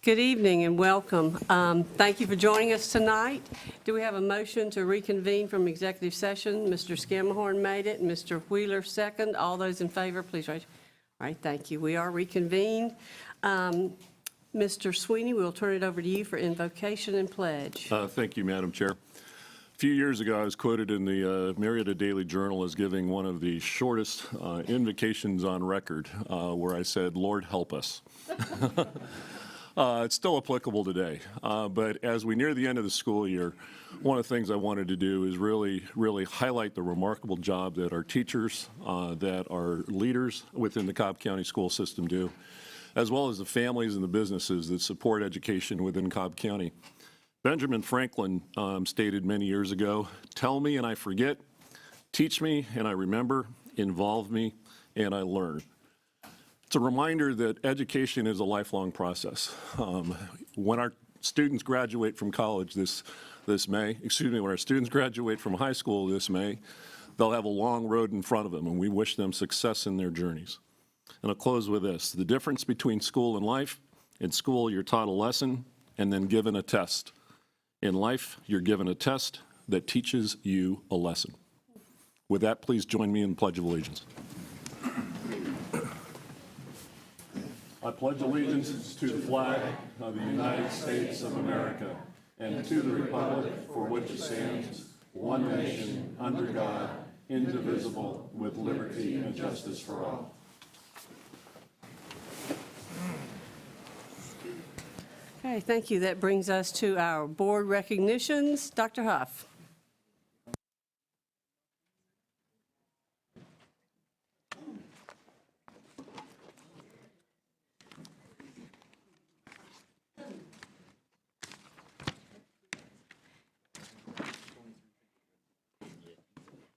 Good evening and welcome. Thank you for joining us tonight. Do we have a motion to reconvene from executive session? Mr. Scammahorn made it, and Mr. Wheeler second. All those in favor, please raise. All right, thank you. We are reconvened. Mr. Sweeney, we'll turn it over to you for invocation and pledge. Thank you, Madam Chair. A few years ago, I was quoted in the Marietta Daily Journal as giving one of the shortest invocations on record, where I said, "Lord, help us." It's still applicable today, but as we near the end of the school year, one of the things I wanted to do is really highlight the remarkable job that our teachers, that our leaders within the Cobb County school system do, as well as the families and the businesses that support education within Cobb County. Benjamin Franklin stated many years ago, "Tell me and I forget, teach me and I remember, involve me and I learn." It's a reminder that education is a lifelong process. When our students graduate from college this May, when our students graduate from high school this May, they'll have a long road in front of them, and we wish them success in their journeys. And I'll close with this. The difference between school and life: in school, you're taught a lesson and then given a test. In life, you're given a test that teaches you a lesson. With that, please join me in the Pledge of Allegiance. I pledge allegiance to the flag of the United States of America and to the republic for which it stands, one nation, under God, indivisible, with liberty and justice for all. Okay, thank you. That brings us to our board recognitions. Dr. Huff.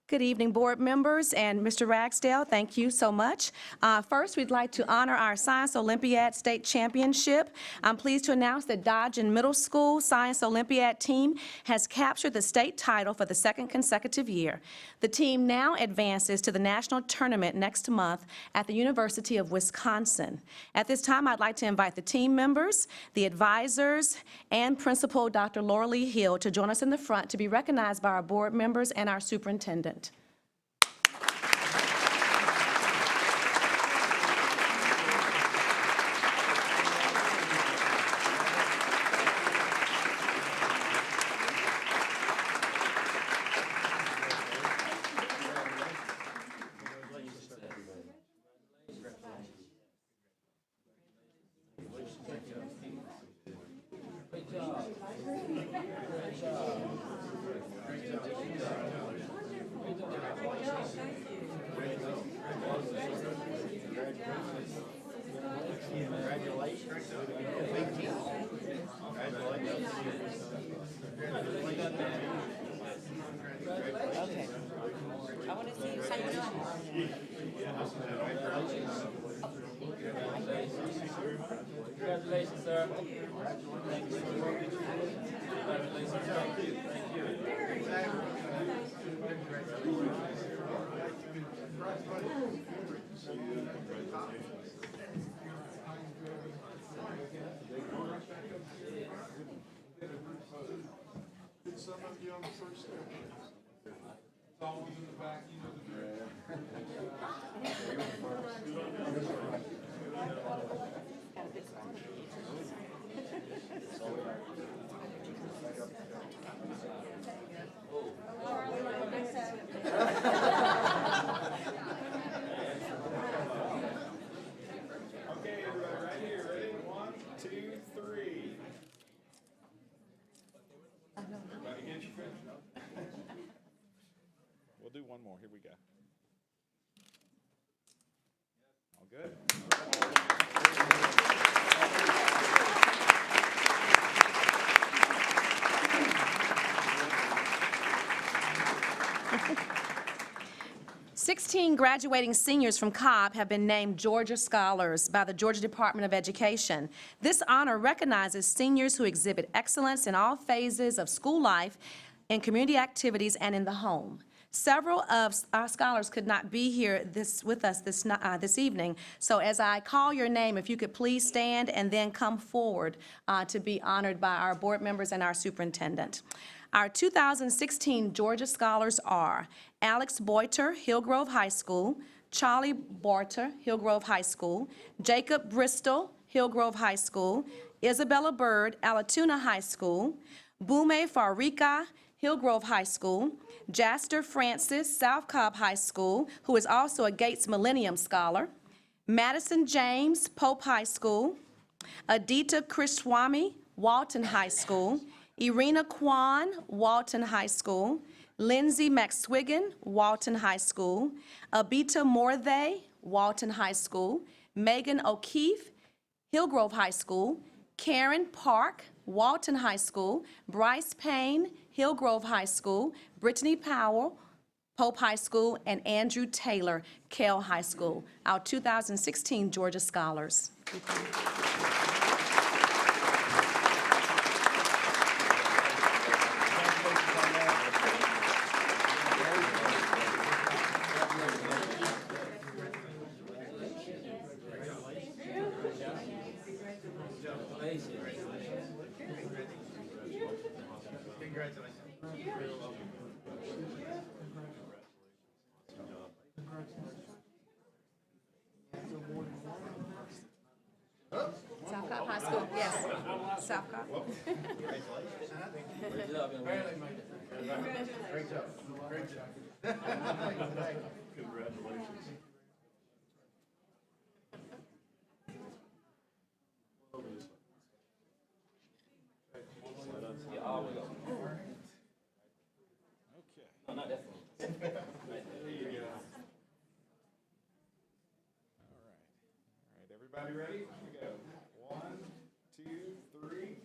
Good evening, board members, and Mr. Ragsdale, thank you so much. First, we'd like to honor our Science Olympiad State Championship. I'm pleased to announce that Dodgen Middle School Science Olympiad team has captured the state title for the second consecutive year. The team now advances to the national tournament next month at the University of Wisconsin. At this time, I'd like to invite the team members, the advisors, and Principal Dr. Laura Lee Hill to join us in the front to be recognized by our board members and our superintendent. Congratulations, sir. Thank you. Congratulations, sir. Thank you. Some of you on the first step. It's always in the back, you know the drill. Okay, everybody, right here. Ready? 1, 2, 3. Everybody get your fish? We'll do one more. Here we go. All good? Sixteen graduating seniors from Cobb have been named Georgia Scholars by the Georgia Department of Education. This honor recognizes seniors who exhibit excellence in all phases of school life, in community activities, and in the home. Several of our scholars could not be here with us this evening. So as I call your name, if you could please stand and then come forward to be honored by our board members and our superintendent. Our 2016 Georgia Scholars are Alex Boiter, Hillgrove High School; Charlie Boiter, Hillgrove High School; Jacob Bristol, Hillgrove High School; Isabella Bird, Alatoona High School; Bume Farika, Hillgrove High School; Jaster Francis, South Cobb High School, who is also a Gates Millennium Scholar; Madison James, Pope High School; Adita Kriswamy, Walton High School; Irina Kwan, Walton High School; Lindsay McSwiggan, Walton High School; Abita Morthay, Walton High School; Megan O'Keefe, Hillgrove High School; Karen Park, Walton High School; Bryce Payne, Hillgrove High School; Brittany Powell, Pope High School; and Andrew Taylor, Kell High School, our 2016 Georgia Scholars. South Cobb High School, yes. South Cobb. Good job, young man. Great job. Great job. Congratulations. Yeah, all the way up. No, not that one. There you go. All right, everybody ready? Here we go. 1, 2, 3.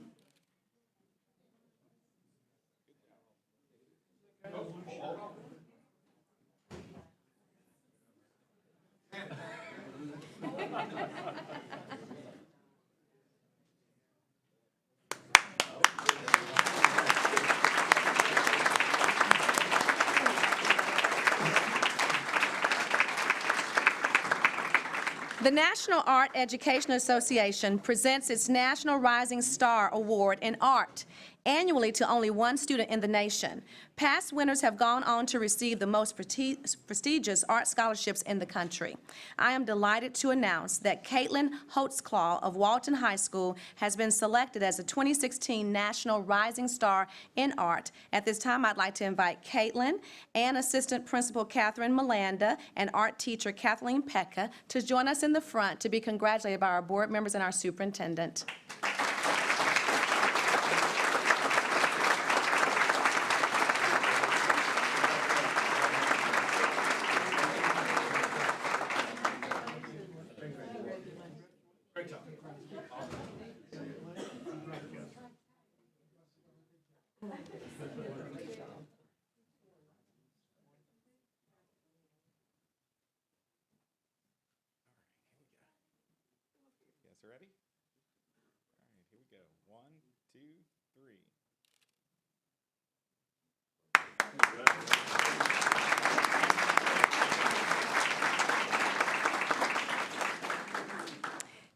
The National Art Education Association presents its National Rising Star Award in Art annually to only one student in the nation. Past winners have gone on to receive the most prestigious art scholarships in the country. I am delighted to announce that Caitlin Holtzclaw of Walton High School has been selected as the 2016 National Rising Star in Art. At this time, I'd like to invite Caitlin and Assistant Principal Catherine Melanda and art teacher Kathleen Pekka to join us in the front to be congratulated by our board members and our superintendent. Great job. You guys ready? All right, here we go. 1, 2, 3.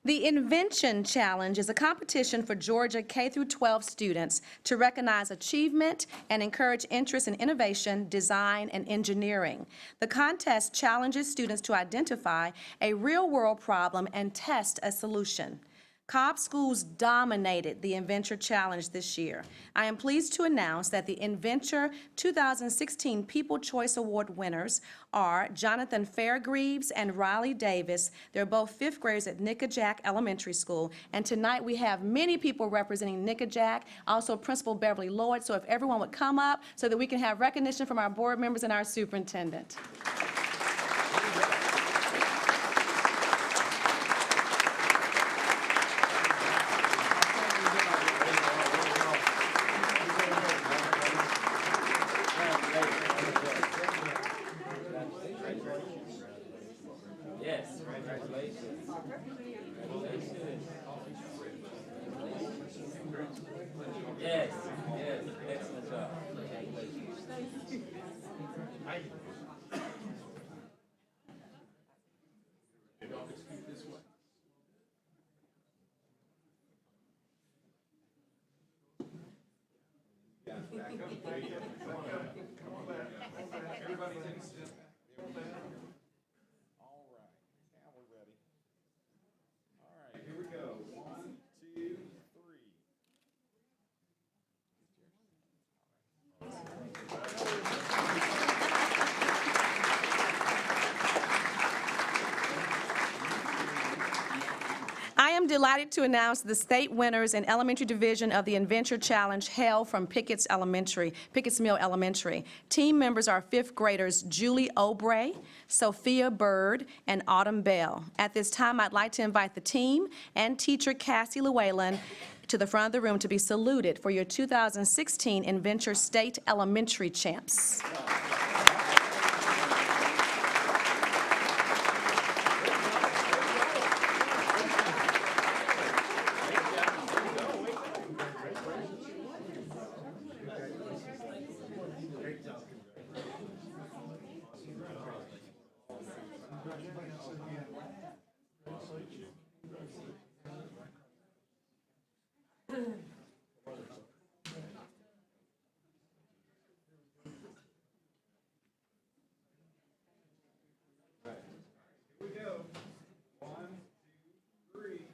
The Invention Challenge is a competition for Georgia K-12 students to recognize achievement and encourage interest in innovation, design, and engineering. The contest challenges students to identify a real-world problem and test a solution. Cobb schools dominated the Inventure Challenge this year. I am pleased to announce that the Inventure 2016 People Choice Award winners are Jonathan Fairgreaves and Riley Davis. They're both fifth graders at Nickajack Elementary School. And tonight we have many people representing Nickajack, also Principal Beverly Lloyd. So if everyone would come up so that we can have recognition from our board members and our superintendent. Yes, congratulations. Congratulations. Yes, yes, excellent job. Everybody take a step. All right, now we're ready. All right, here we go. 1, 2, 3. I am delighted to announce the state winners in elementary division of the Adventure Challenge held from Pickett's Mill Elementary. Team members are fifth graders Julie Obrey, Sophia Bird, and Autumn Bell. At this time, I'd like to invite the team and teacher Cassie Llewellyn to the front of the room to be saluted for your 2016 Adventure State Elementary champs. Here we go. 1, 2, 3.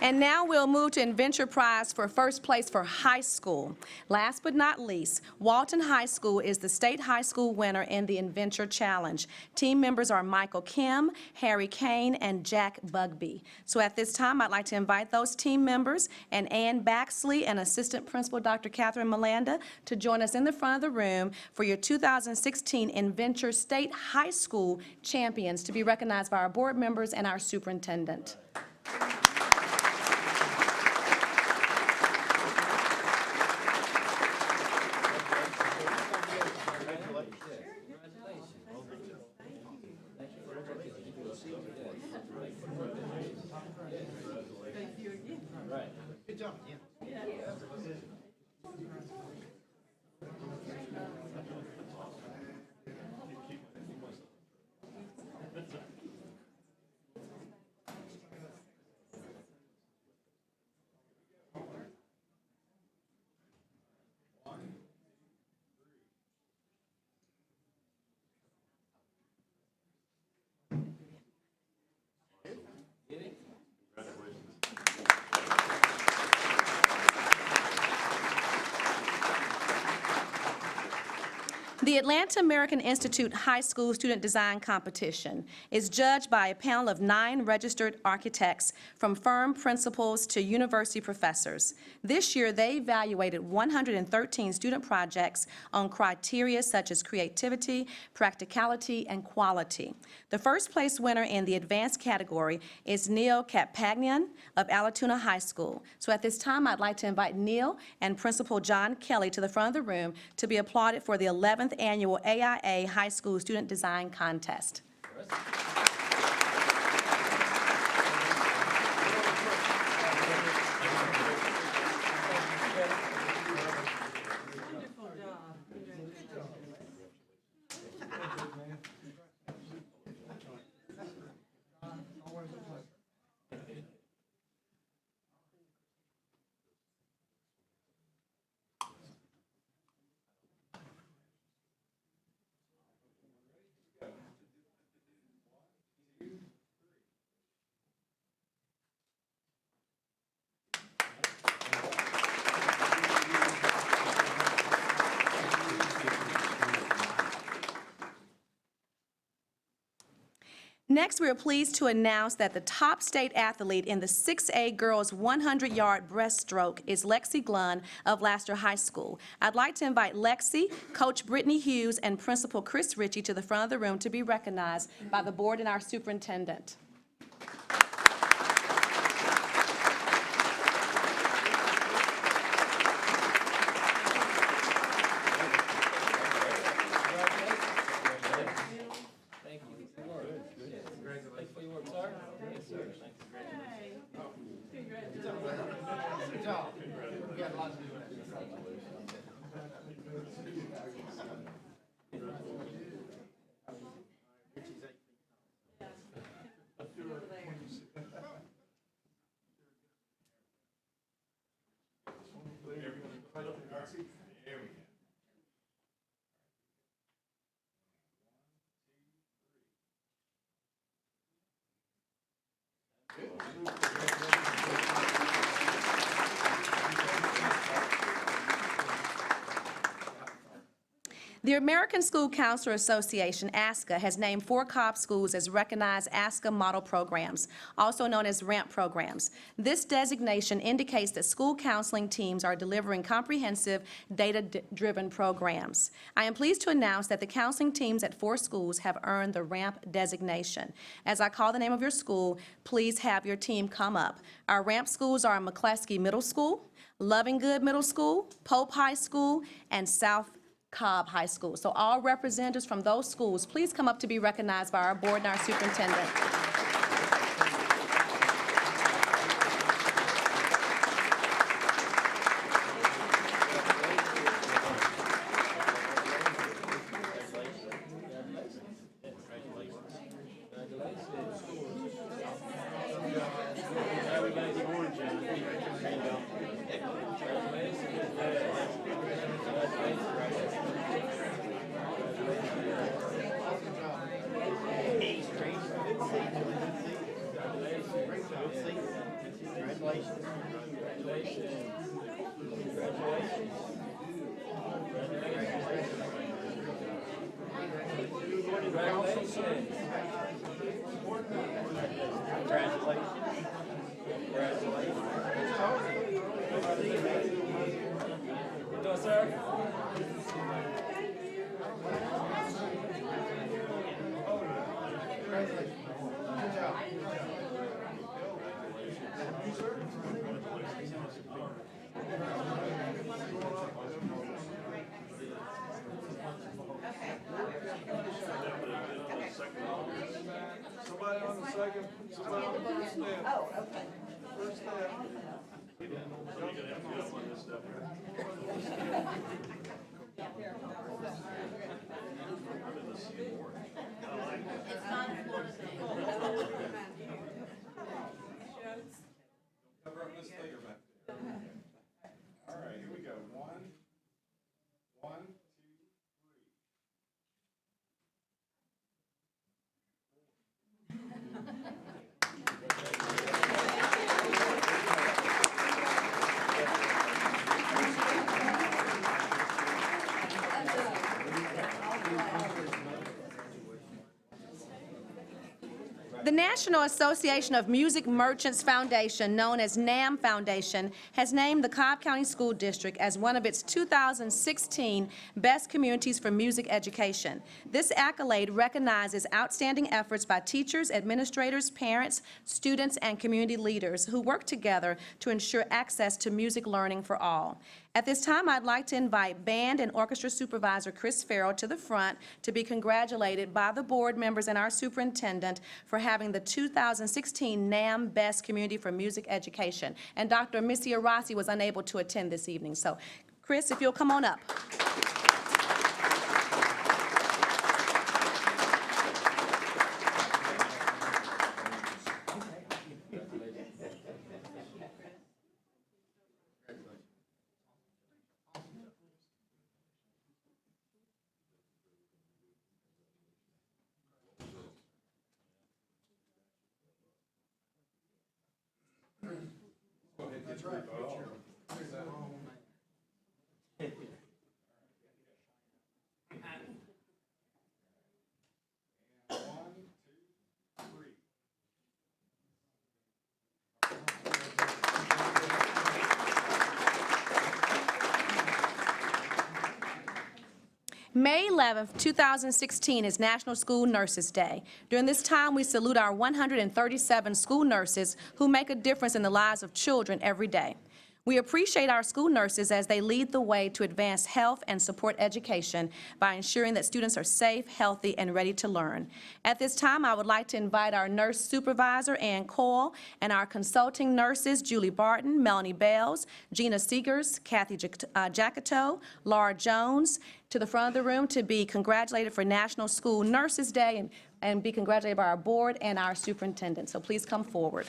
And now we'll move to Adventure Prize for first place for high school. Last but not least, Walton High School is the state high school winner in the Adventure Challenge. Team members are Michael Kim, Harry Kane, and Jack Bugby. So at this time, I'd like to invite those team members and Ann Baxley and Assistant Principal Dr. Catherine Melanda to join us in the front of the room for your 2016 Adventure State High School champions to be recognized by our board members and our superintendent. Good job, yeah. The Atlanta American Institute High School Student Design Competition is judged by a panel of 9 registered architects from firm principals to university professors. This year, they evaluated 113 student projects on criteria such as creativity, practicality, and quality. The first place winner in the advanced category is Neil Kapagnian of Alatoona High School. So at this time, I'd like to invite Neil and Principal John Kelly to the front of the room to be applauded for the 11th annual AIA High School Student Design Contest. Wonderful job. Next, we are pleased to announce that the top state athlete in the 6A girls 100-yard breaststroke is Lexi Glunn of Laster High School. I'd like to invite Lexi, Coach Brittany Hughes, and Principal Chris Ritchie to the front of the room to be recognized by the board and our superintendent. Thank you. Good job. We got a lot to do with that. The American School Counselor Association, ASCA, has named 4 Cobb schools as recognized ASCA model programs, also known as RAMP programs. This designation indicates that school counseling teams are delivering comprehensive, data-driven programs. I am pleased to announce that the counseling teams at 4 schools have earned the RAMP designation. As I call the name of your school, please have your team come up. Our RAMP schools are McCleskey Middle School, Loving Good Middle School, Pope High School, and South Cobb High School. So all representatives from those schools, please come up to be recognized by our board and our superintendent. Somebody on the second, somebody on the first step. Oh, okay. First step. Cover up this figure back there. All right, here we go. One, two. The National Association of Music Merchants Foundation, known as NAM Foundation, has named the Cobb County School District as one of its 2016 Best Communities for Music Education. This accolade recognizes outstanding efforts by teachers, administrators, parents, students, and community leaders who work together to ensure access to music learning for all. At this time, I'd like to invite Band and Orchestra Supervisor Chris Farrell to the front to be congratulated by the board members and our superintendent for having the 2016 NAM Best Community for Music Education. And Dr. Missy Arasi was unable to attend this evening. So, Chris, if you'll come on up. May 11th, 2016 is National School Nurses Day. During this time, we salute our 137 school nurses who make a difference in the lives of children every day. We appreciate our school nurses as they lead the way to advance health and support education by ensuring that students are safe, healthy, and ready to learn. At this time, I would like to invite our nurse supervisor, Ann Coyle, and our consulting nurses, Julie Barton, Melanie Bales, Gina Seegers, Kathy Jacato, Laura Jones, to the front of the room to be congratulated for National School Nurses Day and be congratulated by our board and our superintendent. So please come forward.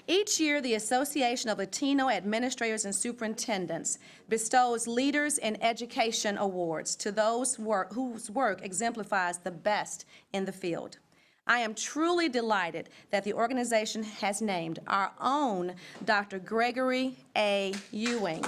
Each year, the Association of Latino Administrators and Superintendents bestows Leaders in Education awards to those whose work exemplifies the best in the field. I am truly delighted that the organization has named our own Dr. Gregory A. Ewing.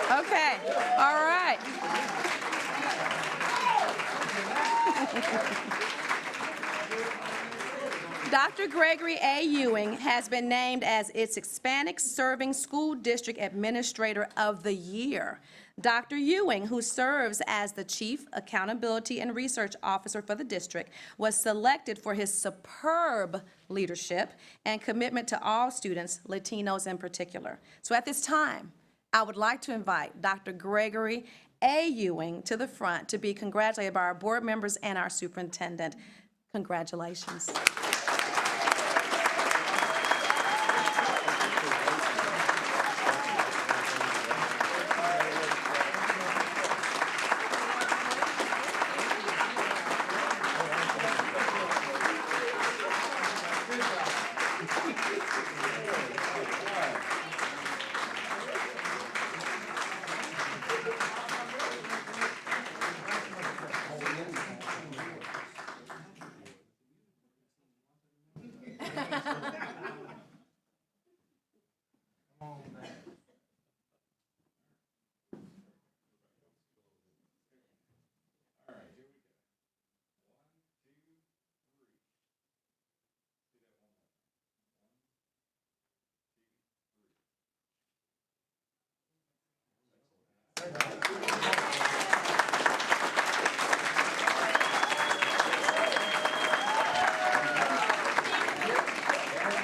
Okay, all right. Dr. Gregory A. Ewing has been named as its Hispanic Serving School District Administrator of the Year. Dr. Ewing, who serves as the Chief Accountability and Research Officer for the district, was selected for his superb leadership and commitment to all students, Latinos in particular. So at this time, I would like to invite Dr. Gregory A. Ewing to the front to be congratulated by our board members and our superintendent. Congratulations.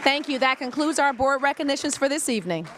Thank you. That concludes our board recognitions for this evening.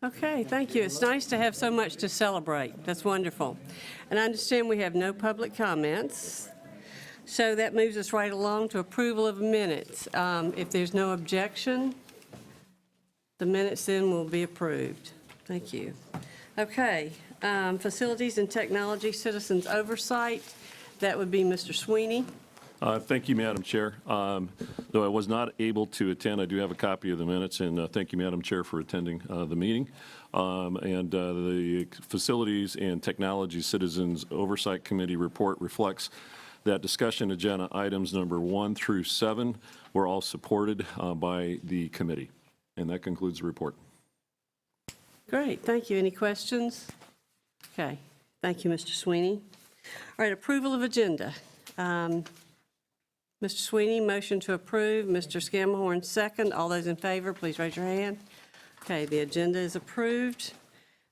Okay, thank you. It's nice to have so much to celebrate. That's wonderful. And I understand we have no public comments, so that moves us right along to approval of minutes. If there's no objection, the minutes then will be approved. Thank you. Okay, Facilities and Technology Citizens Oversight, that would be Mr. Sweeney. Thank you, Madam Chair. Though I was not able to attend, I do have a copy of the minutes, and thank you, Madam Chair, for attending the meeting. The Facilities and Technology Citizens Oversight Committee report reflects that discussion agenda items number 1 through 7 were all supported by the committee. And that concludes the report. Great, thank you. Any questions? Okay, thank you, Mr. Sweeney. All right, approval of agenda. Mr. Sweeney, motion to approve. Mr. Scammahorn, second. All those in favor, please raise your hand. Okay, the agenda is approved.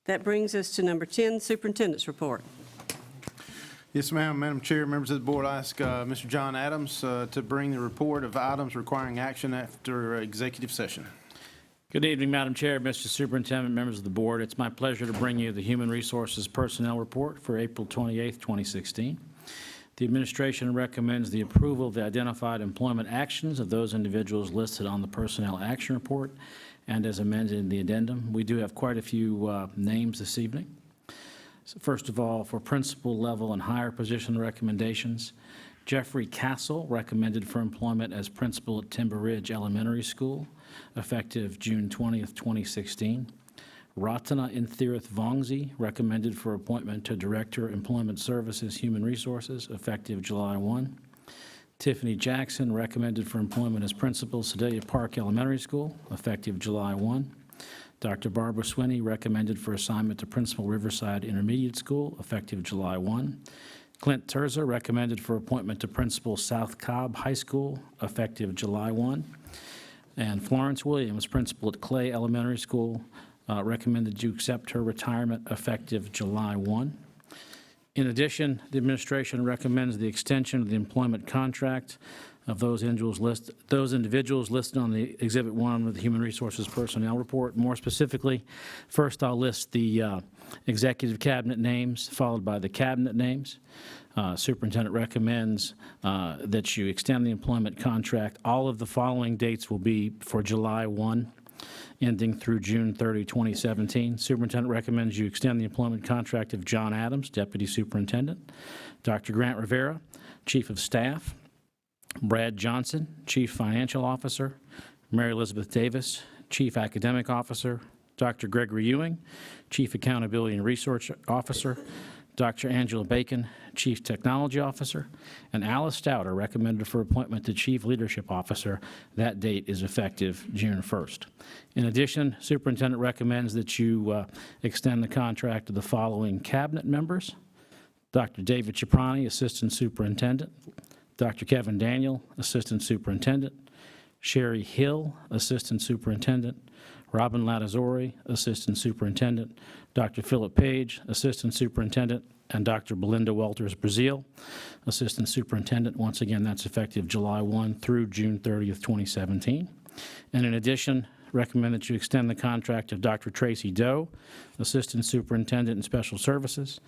That brings us to number 10, Superintendent's Report. Yes, ma'am. Madam Chair, members of the board, I ask Mr. John Adams to bring the report of items requiring action after executive session. Good evening, Madam Chair, Mr. Superintendent, members of the board. It's my pleasure to bring you the Human Resources Personnel Report for April 28, 2016. The administration recommends the approval of the identified employment actions of those individuals listed on the Personnel Action Report and as amended in the addendum. We do have quite a few names this evening. So first of all, for principal level and higher position recommendations, Jeffrey Castle recommended for employment as principal at Timber Ridge Elementary School, effective June 20th, 2016. Ratana Inthirath Vongzi recommended for appointment to Director, Employment Services, Human Resources, effective July 1. Tiffany Jackson recommended for employment as principal, Sedalia Park Elementary School, effective July 1. Dr. Barbara Swinney recommended for assignment to Principal Riverside Intermediate School, effective July 1. Clint Terza recommended for appointment to Principal South Cobb High School, effective July 1. And Florence Williams, Principal at Clay Elementary School, recommended you accept her retirement effective July 1. In addition, the administration recommends the extension of the employment contract of those individuals listed on the Exhibit 1 of the Human Resources Personnel Report. More specifically, first I'll list the executive cabinet names, followed by the cabinet names. Superintendent recommends that you extend the employment contract. All of the following dates will be for July 1, ending through June 30, 2017. Superintendent recommends you extend the employment contract of John Adams, Deputy Superintendent, Dr. Grant Rivera, Chief of Staff, Brad Johnson, Chief Financial Officer, Mary Elizabeth Davis, Chief Academic Officer, Dr. Gregory Ewing, Chief Accountability and Research Officer, Dr. Angela Bacon, Chief Technology Officer, and Alice Stouter recommended for appointment to Chief Leadership Officer. That date is effective June 1st. In addition, Superintendent recommends that you extend the contract to the following cabinet members: Dr. David Ciprani, Assistant Superintendent; Dr. Kevin Daniel, Assistant Superintendent; Sherry Hill, Assistant Superintendent; Robin Latazori, Assistant Superintendent; Dr. Philip Page, Assistant Superintendent; and Dr. Belinda Walters-Brazil, Assistant Superintendent. Once again, that's effective July 1 through June 30th, 2017. And in addition, recommend that you extend the contract of Dr. Tracy Doe, Assistant Superintendent in Special Services,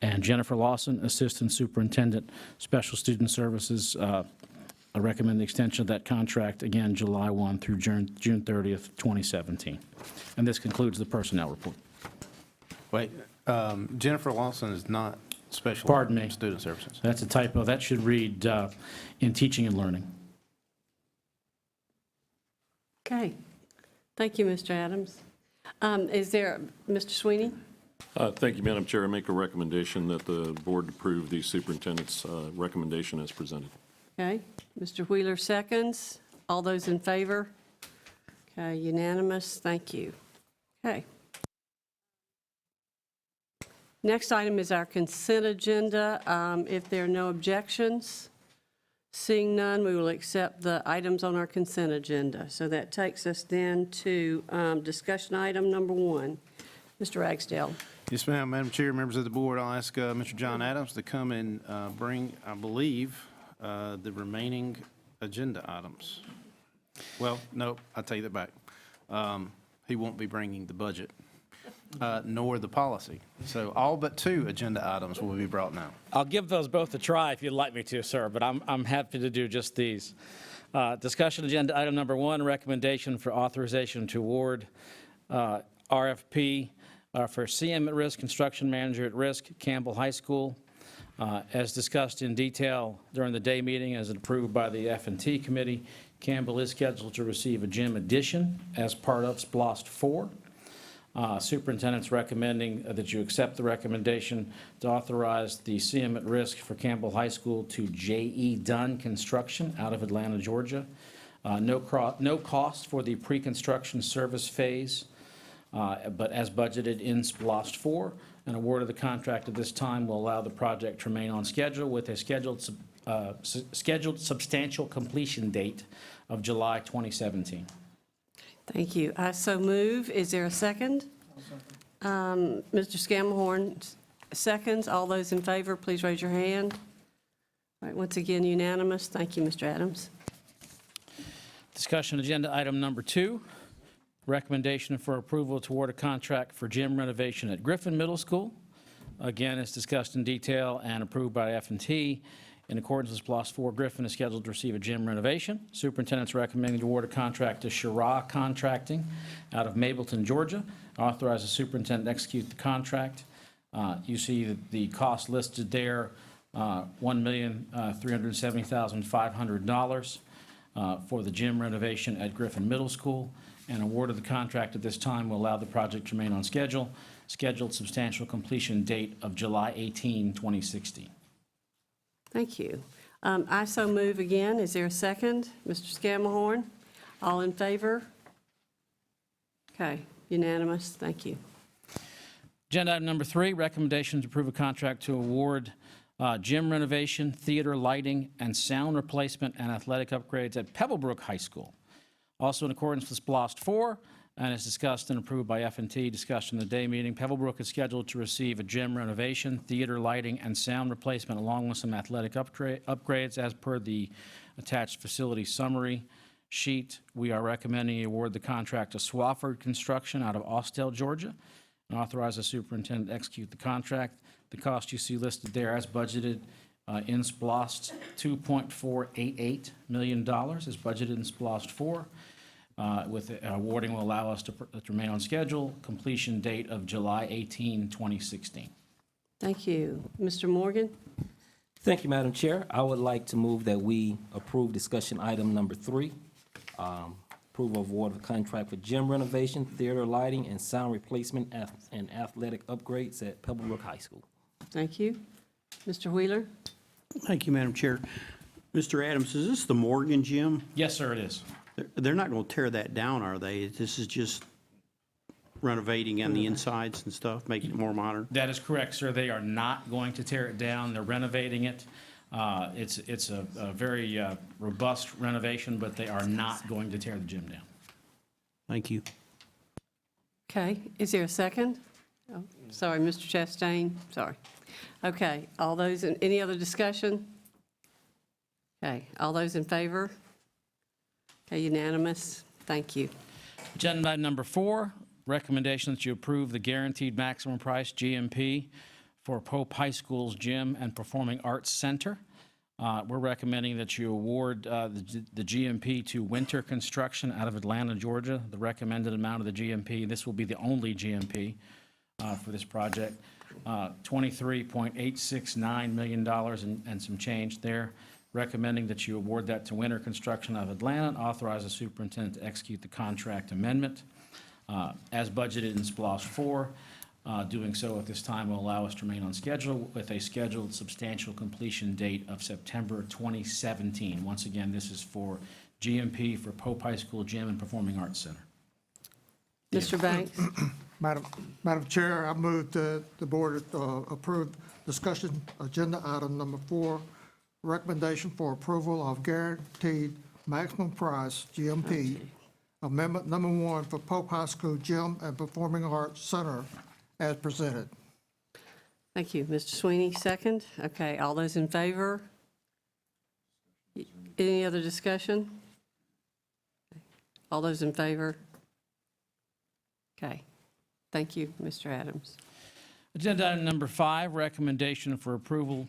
and Jennifer Lawson, Assistant Superintendent, Special Student Services. I recommend the extension of that contract, again, July 1 through June 30th, 2017. And this concludes the personnel report. Wait, Jennifer Lawson is not special. Pardon me. Student Services. That's a typo. That should read in teaching and learning. Okay, thank you, Mr. Adams. Is there, Mr. Sweeney? Thank you, Madam Chair. I make a recommendation that the board approve the superintendent's recommendation as presented. Okay, Mr. Wheeler seconds. All those in favor? Okay, unanimous, thank you. Okay. Next item is our consent agenda. If there are no objections, seeing none, we will accept the items on our consent agenda. So that takes us then to discussion item number 1. Mr. Ragsdale. Yes, ma'am. Madam Chair, members of the board, I'll ask Mr. John Adams to come and bring, I believe, the remaining agenda items. Well, no, I take that back. He won't be bringing the budget nor the policy. So all but 2 agenda items will be brought now. I'll give those both a try if you'd like me to, sir, but I'm happy to do just these. Discussion agenda item number 1, recommendation for authorization to award RFP for CM at risk, construction manager at risk, Campbell High School. As discussed in detail during the day meeting as approved by the F&T committee, Campbell is scheduled to receive a gym addition as part of SPLOST 4. Superintendent's recommending that you accept the recommendation to authorize the CM at risk for Campbell High School to J.E. Dunn Construction out of Atlanta, Georgia. No cost for the pre-construction service phase, but as budgeted in SPLOST 4. An award of the contract at this time will allow the project to remain on schedule with a scheduled substantial completion date of July 2017. Thank you. I so move. Is there a second? Mr. Scammahorn seconds. All those in favor, please raise your hand. All right, once again, unanimous. Thank you, Mr. Adams. Discussion agenda item number 2, recommendation for approval to award a contract for gym renovation at Griffin Middle School. Again, as discussed in detail and approved by F&T. In accordance with SPLOST 4, Griffin is scheduled to receive a gym renovation. Superintendent's recommending to award a contract to Shira Contracting out of Mableton, Georgia. Authorize the superintendent to execute the contract. You see the cost listed there, $1,370,500 for the gym renovation at Griffin Middle School. An award of the contract at this time will allow the project to remain on schedule. Scheduled substantial completion date of July 18, 2016. Thank you. I so move again. Is there a second? Mr. Scammahorn? All in favor? Okay, unanimous. Thank you. Agenda item number 3, recommendation to approve a contract to award gym renovation, theater lighting, and sound replacement and athletic upgrades at Pebblebrook High School. Also in accordance with SPLOST 4, and as discussed and approved by F&T, discussed in the day meeting, Pebblebrook is scheduled to receive a gym renovation, theater lighting, and sound replacement, along with some athletic upgrades as per the attached facility summary sheet. We are recommending you award the contract to Swafford Construction out of Austell, Georgia, and authorize the superintendent to execute the contract. The cost you see listed there as budgeted in SPLOST, $2.488 million is budgeted in SPLOST 4. With awarding will allow us to remain on schedule. Completion date of July 18, 2016. Thank you. Mr. Morgan? Thank you, Madam Chair. I would like to move that we approve discussion item number 3, approval of award of contract for gym renovation, theater lighting, and sound replacement and athletic upgrades at Pebblebrook High School. Thank you. Mr. Wheeler? Thank you, Madam Chair. Mr. Adams, is this the Morgan Gym? Yes, sir, it is. They're not going to tear that down, are they? This is just renovating on the insides and stuff, making it more modern? That is correct, sir. They are not going to tear it down. They're renovating it. It's a very robust renovation, but they are not going to tear the gym down. Thank you. Okay, is there a second? Oh, sorry, Mr. Chastain, sorry. Okay, all those, any other discussion? Okay, all those in favor? Okay, unanimous. Thank you. Agenda item number 4, recommendation that you approve the guaranteed maximum price, GMP, for Pope High School's Gym and Performing Arts Center. We're recommending that you award the GMP to Winter Construction out of Atlanta, Georgia. The recommended amount of the GMP, this will be the only GMP for this project, $23.869 million and some change there. Recommending that you award that to Winter Construction out of Atlanta and authorize the superintendent to execute the contract amendment as budgeted in SPLOST 4. Doing so at this time will allow us to remain on schedule with a scheduled substantial completion date of September 2017. Once again, this is for GMP for Pope High School Gym and Performing Arts Center. Mr. Banks? Madam Chair, I move that the board approve discussion agenda item number 4, recommendation for approval of guaranteed maximum price, GMP, amendment number 1 for Pope High School Gym and Performing Arts Center as presented. Thank you. Mr. Sweeney, second. Okay, all those in favor? Any other discussion? All those in favor? Okay, Thank you, Mr. Adams. Agenda item number 5, recommendation for approval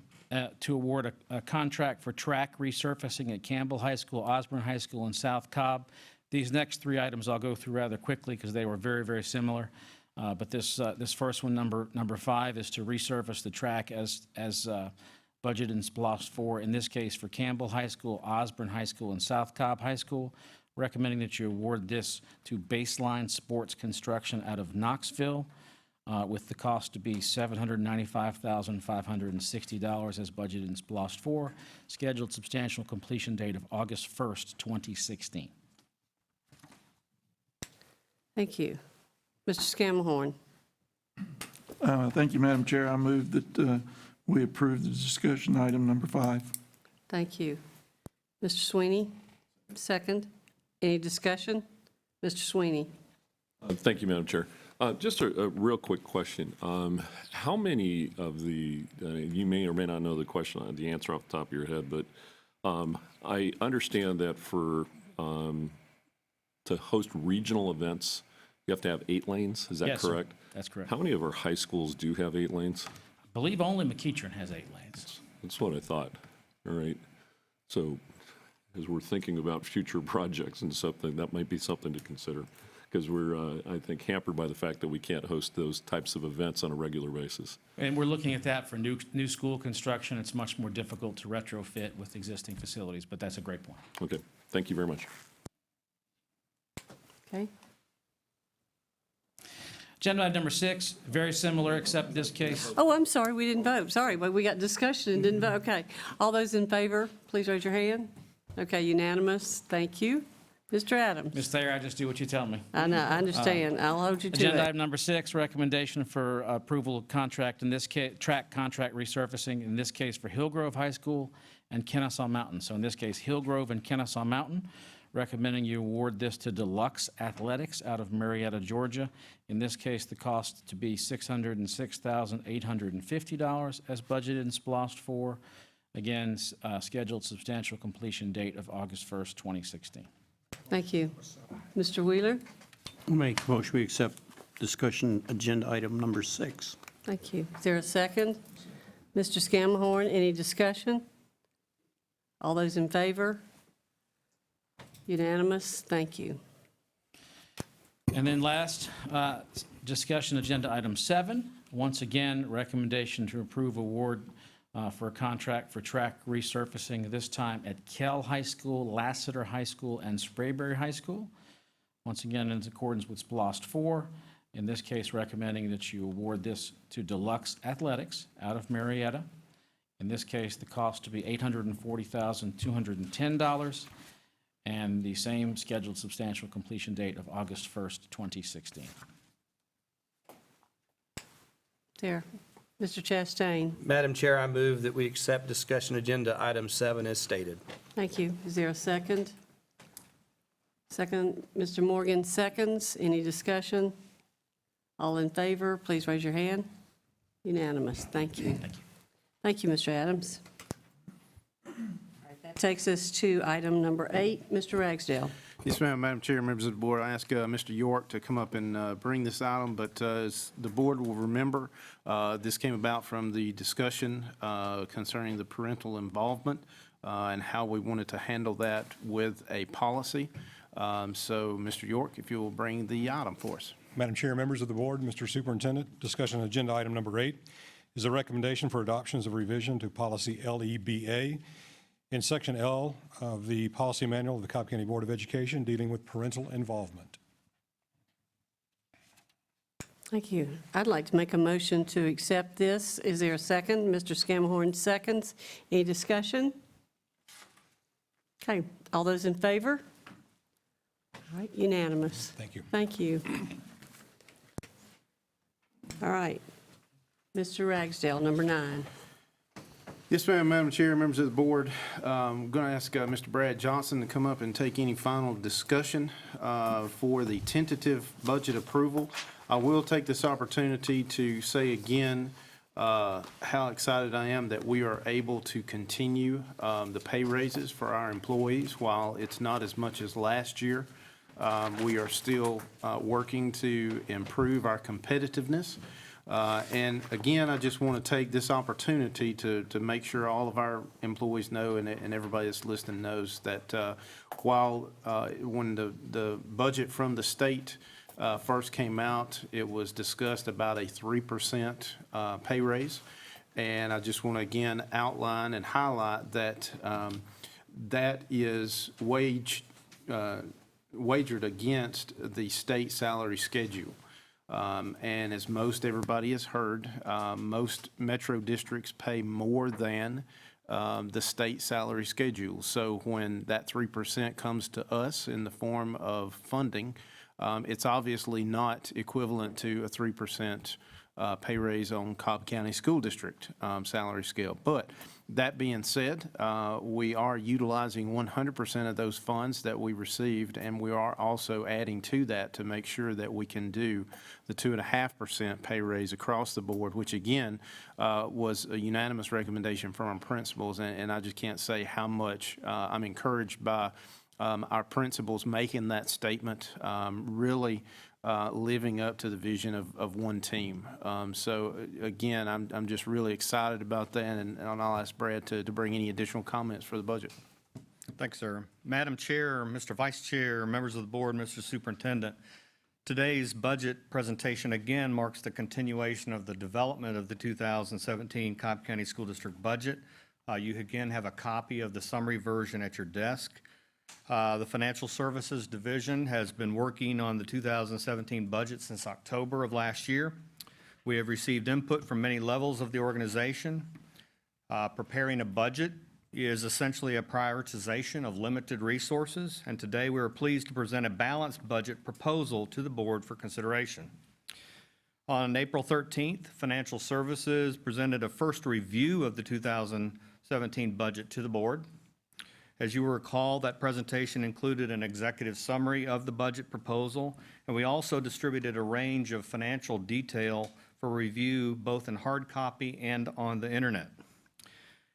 to award a contract for track resurfacing at Campbell High School, Osborne High School, and South Cobb. These next 3 items I'll go through rather quickly because they were very, very similar. But this first one, number 5, is to resurface the track as budgeted and splossed for, in this case for Campbell High School, Osborne High School, and South Cobb High School. Recommending that you award this to Baseline Sports Construction out of Knoxville, with the cost to be $795,560 as budgeted and splossed for. Scheduled substantial completion date of August 1st, 2016. Thank you. Mr. Scammahorn. Thank you, Madam Chair. I move that we approve the discussion item number 5. Thank you. Mr. Sweeney, second. Any discussion? Mr. Sweeney. Thank you, Madam Chair. Just a real quick question. How many of the, you may or may not know the answer off the top of your head, but I understand that to host regional events, you have to have 8 lanes. Is that Yes, sir. correct? That's correct. How many of our high schools do have 8 lanes? I believe only McEachern has 8 lanes. That's what I thought. All right. So as we're thinking about future projects and something, that might be something to consider, because we're, I think, hampered by the fact that we can't host those types of events on a regular basis. And we're looking at that for new school construction. It's much more difficult to retrofit with existing facilities, but that's a great point. Okay. Thank you very much. Okay. Agenda item number 6, very similar, except this case. Oh, I'm sorry, we didn't vote. Sorry, but we got discussion and didn't vote. Okay. All those in favor, please raise your hand. Okay, unanimous. Thank you. Mr. Adams. Ms. Thayer, I just do what you tell me. I know, I understand. I'll hold you to Agenda it. item number 6, recommendation for approval of contract, in this case, track contract resurfacing, in this case for Hillgrove High School and Kennesaw Mountain. So in this case, Hillgrove and Kennesaw Mountain. Recommending you award this to Deluxe Athletics out of Marietta, Georgia. In this case, the cost to be $606,850 as budgeted and splossed for. Again, scheduled substantial completion date of August 1st, 2016. Thank you. Mr. Wheeler? I'll make a motion, we accept discussion agenda item number 6. Thank you. Is there a second? Mr. Scammahorn, any discussion? All those in favor? Unanimous. Thank you. And then last, discussion agenda item 7. Once again, recommendation to approve award for a contract for track resurfacing, this time at Kell High School, Lassiter High School, and Sprayberry High School. Once again, in accordance with SPLOST 4. In this case, recommending that you award this to Deluxe Athletics out of Marietta. In this case, the cost to be $840,210. And the same scheduled substantial completion date of August 1st, 2016. There. Mr. Chastain. Madam Chair, I move that we accept discussion agenda item 7 as stated. Thank you. Is there a second? Second, Mr. Morgan seconds. Any discussion? All in favor, please raise your hand. Unanimous. Thank you. Thank you. Thank you, Mr. Adams. That takes us to item number 8. Mr. Ragsdale. Yes, ma'am, Madam Chair, members of the board, I ask Mr. York to come up and bring this item, but as the board will remember, this came about from the discussion concerning the parental involvement and how we wanted to handle that with a policy. So, Mr. York, if you will bring the item for us. Madam Chair, members of the board, Mr. Superintendent, discussion agenda item number 8 is a recommendation for adoptions of revision to policy LEBA in section L of the policy manual of the Cobb County Board of Education dealing with parental involvement. Thank you. I'd like to make a motion to accept this. Is there a second? Mr. Scammahorn seconds. Any discussion? Okay, all those in favor? All right, unanimous. Thank you. Thank you. All right, Mr. Ragsdale, number 9. Yes, ma'am, Madam Chair, members of the board. I'm going to ask Mr. Brad Johnson to come up and take any final discussion for the tentative budget approval. I will take this opportunity to say again how excited I am that we are able to continue the pay raises for our employees. While it's not as much as last year, We are still working to improve our competitiveness. And again, I just want to take this opportunity to make sure all of our employees know and everybody that's listening knows that while when the budget from the state first came out, it was discussed about a 3% pay raise. And I just want to again outline and highlight that that is wagered against the state salary schedule. And as most everybody has heard, most metro districts pay more than the state salary schedule. So when that 3% comes to us in the form of funding, it's obviously not equivalent to a 3% pay raise on Cobb County School District salary scale. But that being said, we are utilizing 100% of those funds that we received, and we are also adding to that to make sure that we can do the 2.5% pay raise across the board, which again was a unanimous recommendation from our principals, and I just can't say how much I'm encouraged by our principals making that statement, really living up to the vision of one team. So again, I'm just really excited about that, and I'll ask Brad to bring any additional comments for the budget. Thanks, sir. Madam Chair, Mr. Vice Chair, members of the board, Mr. Superintendent, today's budget presentation again marks the continuation of the development of the 2017 Cobb County School District budget. You again have a copy of the summary version at your desk. The Financial Services Division has been working on the 2017 budget since October of last year. We have received input from many levels of the organization. Preparing a budget is essentially a prioritization of limited resources, and today we are pleased to present a balanced budget proposal to the board for consideration. On April 13th, Financial Services presented a first review of the 2017 budget to the board. As you will recall, that presentation included an executive summary of the budget proposal, and we also distributed a range of financial detail for review both in hard copy and on the internet.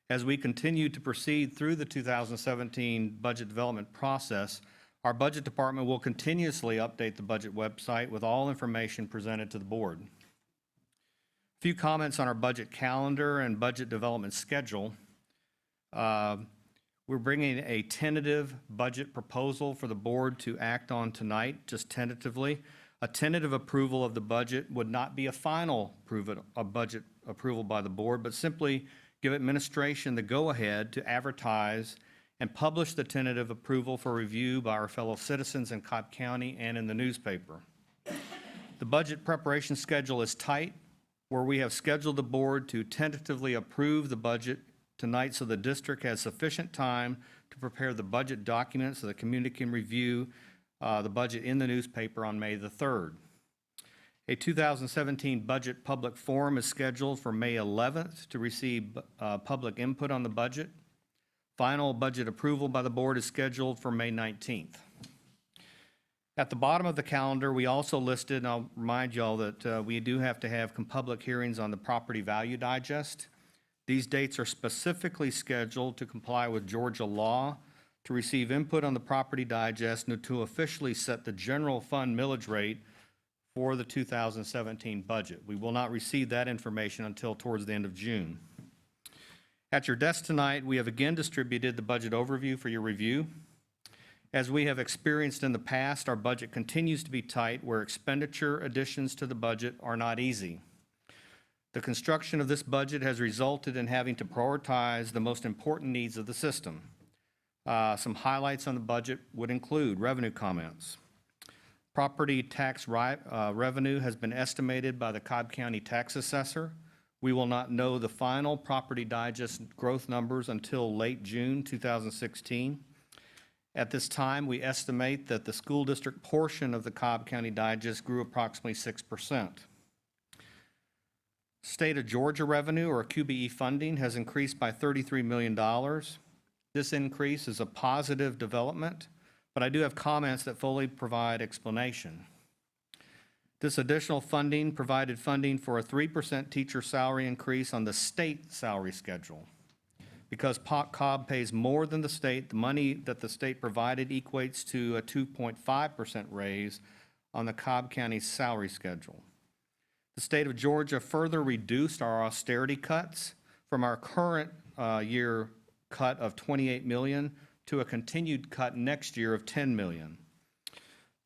As we continue to proceed through the 2017 budget development process, our budget department will continuously update the budget website with all information presented to the board. A few comments on our budget calendar and budget development schedule. We're bringing a tentative budget proposal for the board to act on tonight, just tentatively. A tentative approval of the budget would not be a final budget approval by the board, but simply give administration the go-ahead to advertise and publish the tentative approval for review by our fellow citizens in Cobb County and in the newspaper. The budget preparation schedule is tight, where we have scheduled the board to tentatively approve the budget tonight so the district has sufficient time to prepare the budget documents so the community can review the budget in the newspaper on May the 3rd. A 2017 budget public forum is scheduled for May 11th to receive public input on the budget. Final budget approval by the board is scheduled for May 19th. At the bottom of the calendar, we also listed, and I'll remind y'all that we do have to have public hearings on the property value digest. These dates are specifically scheduled to comply with Georgia law, to receive input on the property digest, and to officially set the general fund millage rate for the 2017 budget. We will not receive that information until towards the end of June. At your desk tonight, we have again distributed the budget overview for your review. As we have experienced in the past, our budget continues to be tight, where expenditure additions to the budget are not easy. The construction of this budget has resulted in having to prioritize the most important needs of the system. Some highlights on the budget would include revenue comments. Property tax revenue has been estimated by the Cobb County tax assessor. We will not know the final property digest growth numbers until late June 2016. At this time, we estimate that the school district portion of the Cobb County digest grew approximately 6%. State of Georgia revenue, or QBE funding, has increased by $33 million. This increase is a positive development, but I do have comments that fully provide explanation. This additional funding provided funding for a 3% teacher salary increase on the state salary schedule. Because Cobb pays more than the state, the money that the state provided equates to a 2.5% raise on the Cobb County salary schedule. The state of Georgia further reduced our austerity cuts from our current year cut of $28 million to a continued cut next year of $10 million.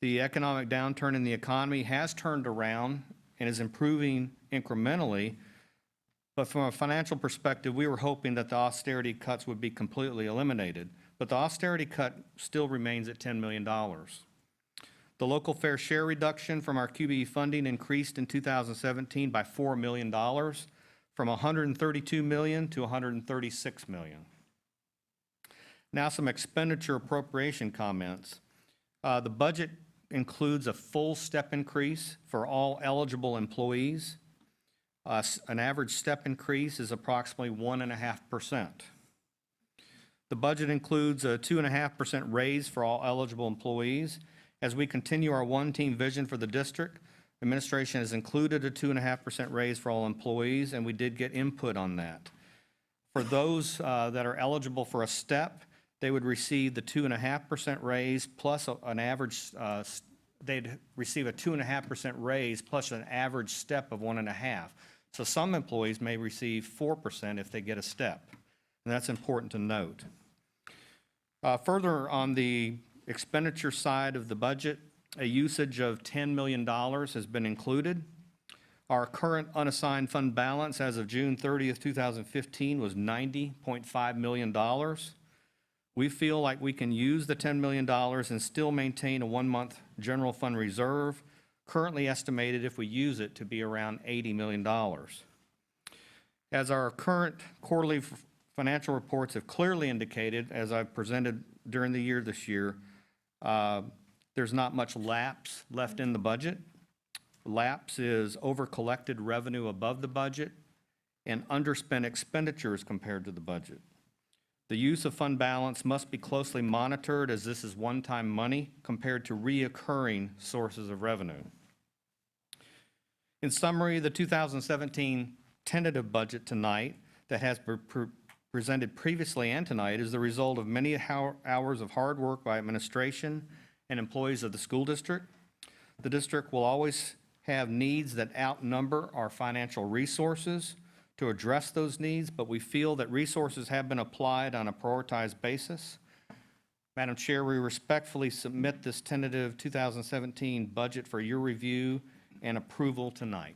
The economic downturn in the economy has turned around and is improving incrementally, but from a financial perspective, we were hoping that the austerity cuts would be completely eliminated, but the austerity cut still remains at $10 million. The local fair share reduction from our QBE funding increased in 2017 by $4 million, from $132 million to $136 million. Now some expenditure appropriation comments. The budget includes a full step increase for all eligible employees. An average step increase is approximately 1.5%. The budget includes a 2.5% raise for all eligible employees. As we continue our one-team vision for the district, administration has included a 2.5% raise for all employees, and we did get input on that. For those that are eligible for a step, they would receive the 2.5% raise plus an average, they'd receive a 2.5% raise plus an average step of 1.5. So some employees may receive 4% if they get a step, and that's important to note. Further on the expenditure side of the budget, a usage of $10 million has been included. Our current unassigned fund balance as of June 30th, 2015 was $90.5 million. We feel like we can use the $10 million and still maintain a one-month general fund reserve, currently estimated if we use it to be around $80 million. As our current quarterly financial reports have clearly indicated, as I've presented during the year this year, there's not much lapse left in the budget. Lapse is over-collected revenue above the budget and underspent expenditures compared to the budget. The use of fund balance must be closely monitored, as this is one-time money compared to reoccurring sources of revenue. In summary, the 2017 tentative budget tonight that has been presented previously and tonight is the result of many hours of hard work by administration and employees of the school district. The district will always have needs that outnumber our financial resources to address those needs, but we feel that resources have been applied on a prioritized basis. Madam Chair, we respectfully submit this tentative 2017 budget for your review and approval tonight.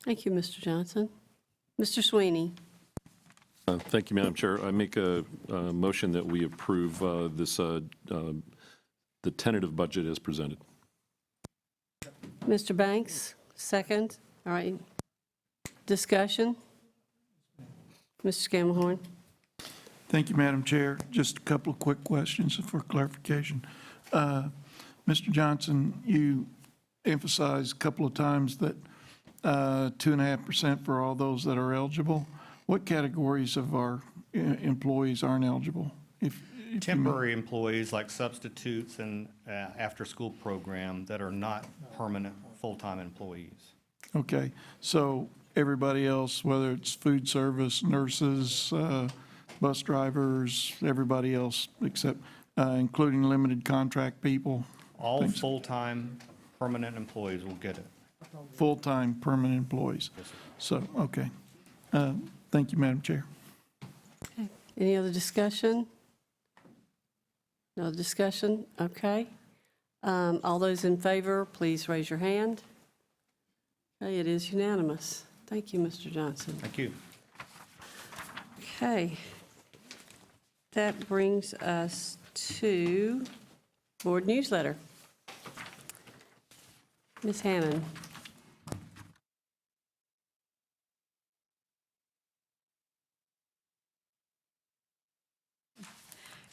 Thank you, Mr. Johnson. Mr. Sweeney. Thank you, Madam Chair. I make a motion that we approve the tentative budget as presented. Mr. Banks, second. All right. Discussion? Mr. Scammahorn. Thank you, Madam Chair. Just a couple of quick questions for clarification. Mr. Johnson, you emphasized a couple of times that 2.5% for all those that are eligible. What categories of our employees aren't eligible? If Temporary employees like substitutes and after-school program that are not permanent full-time employees. Okay, so everybody else, whether it's food service, nurses, bus drivers, everybody else except, including limited contract people? All full-time permanent employees will get it. Full-time permanent employees. So, okay. Thank you, Madam Chair. Okay. Any other discussion? No discussion? Okay. All those in favor, please raise your hand. Okay, it is unanimous. Thank you, Mr. Johnson. Thank you. Okay. That brings us to board newsletter. Ms. Hannon.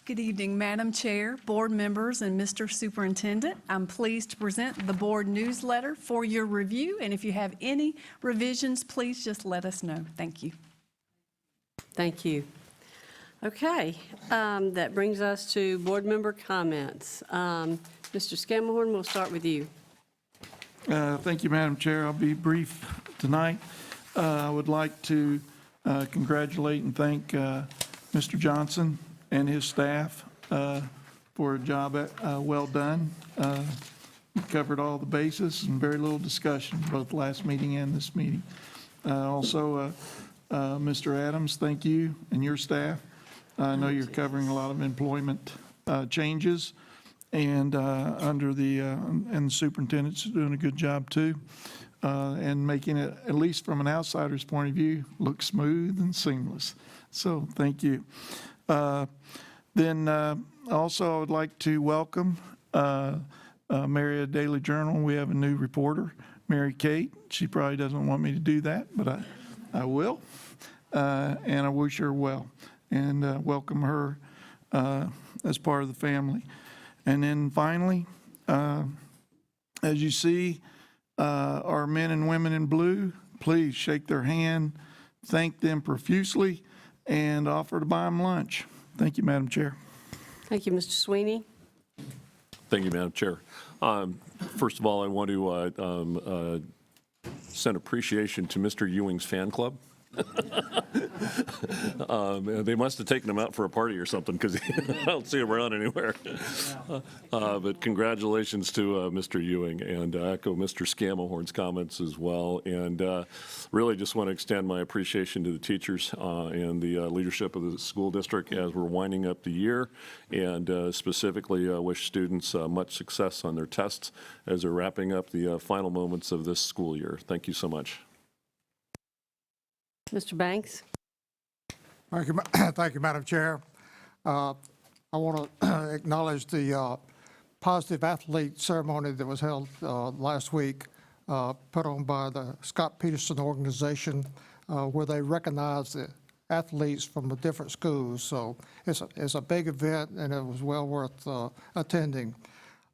Good evening, Madam Chair, board members, and Mr. Superintendent. I'm pleased to present the board newsletter for your review, and if you have any revisions, please just let us know. Thank you. Thank you. Okay, that brings us to board member comments. Mr. Scammahorn, we'll start with you. Thank you, Madam Chair. I'll be brief tonight. I would like to congratulate and thank Mr. Johnson and his staff for a job well done. We covered all the bases and very little discussion, both last meeting and this meeting. Also, Mr. Adams, thank you and your staff. I know you're covering a lot of employment changes, and and the superintendent's doing a good job too, and making it, at least from an outsider's point of view, look smooth and seamless. So thank you. Then also I would like to welcome Marietta Daily Journal. We have a new reporter, Mary Kate. She probably doesn't want me to do that, but I will. And I wish her well and welcome her as part of the family. And then finally, as you see, our men and women in blue, please shake their hand, thank them profusely, and offer to buy them lunch. Thank you, Madam Chair. Thank you, Mr. Sweeney. Thank you, Madam Chair. First of all, I want to send appreciation to Mr. Ewing's fan club. They must have taken him out for a party or something, because I don't see him around anywhere. But congratulations to Mr. Ewing, and echo Mr. Scamahorn's comments as well. And really just want to extend my appreciation to the teachers and the leadership of the school district as we're winding up the year, and specifically wish students much success on their tests as they're wrapping up the final moments of this school year. Thank you so much. Mr. Banks? Thank you, Madam Chair. I want to acknowledge the positive athlete ceremony that was held last week, put on by the Scott Peterson organization, where they recognized the athletes from the different schools. So it's a big event, and it was well worth attending.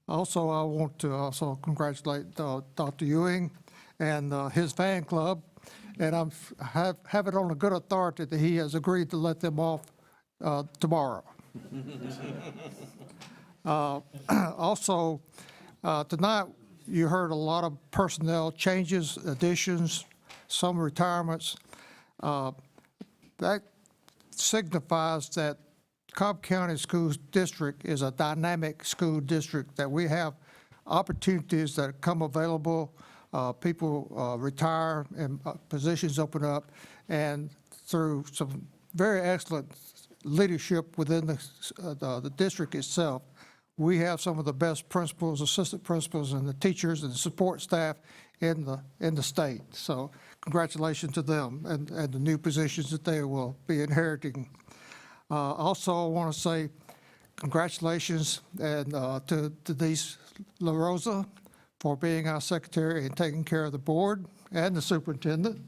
Also, I want to also congratulate Dr. Ewing and his fan club. And I have it on a good authority that he has agreed to let them off tomorrow. Also, tonight you heard a lot of personnel changes, additions, some retirements. That signifies that Cobb County School District is a dynamic school district, that we have opportunities that come available. People retire and positions open up, and through some very excellent leadership within the district itself, we have some of the best principals, assistant principals, and the teachers and the support staff in the state. So congratulations to them and the new positions that they will be inheriting. Also, I want to say congratulations and to Denise LaRosa for being our secretary and taking care of the board and the superintendent.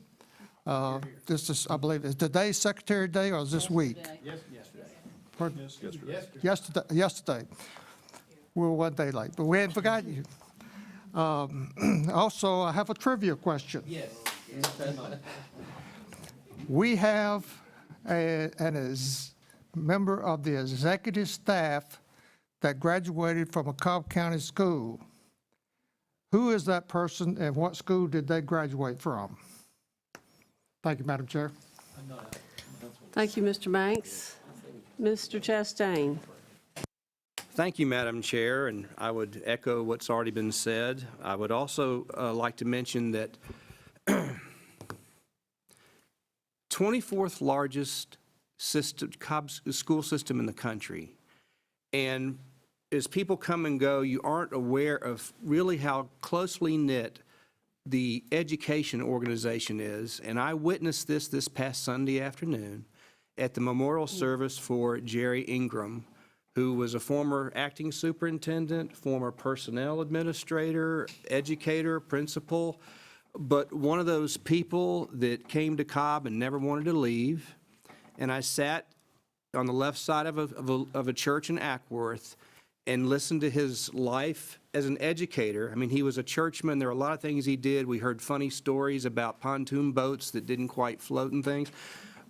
This is, I believe, is today's Secretary Day, or is this week? Yesterday. Yesterday. We were one day late, but we hadn't forgotten you. Also, I have a trivia question. Yes. We have a member of the executive staff that graduated from a Cobb County school. Who is that person, and what school did they graduate from? Thank you, Madam Chair. Thank you, Mr. Banks. Mr. Chastain? Thank you, Madam Chair, and I would echo what's already been said. I would also like to mention that 24th largest Cobb school system in the country, and as people come and go, you aren't aware of really how closely knit the education organization is. And I witnessed this past Sunday afternoon at the memorial service for Jerry Ingram, who was a former acting superintendent, former personnel administrator, educator, principal, but one of those people that came to Cobb and never wanted to leave. And I sat on the left side of a church in Ackworth and listened to his life as an educator. I mean, he was a churchman. There were a lot of things he did. We heard funny stories about pontoon boats that didn't quite float and things.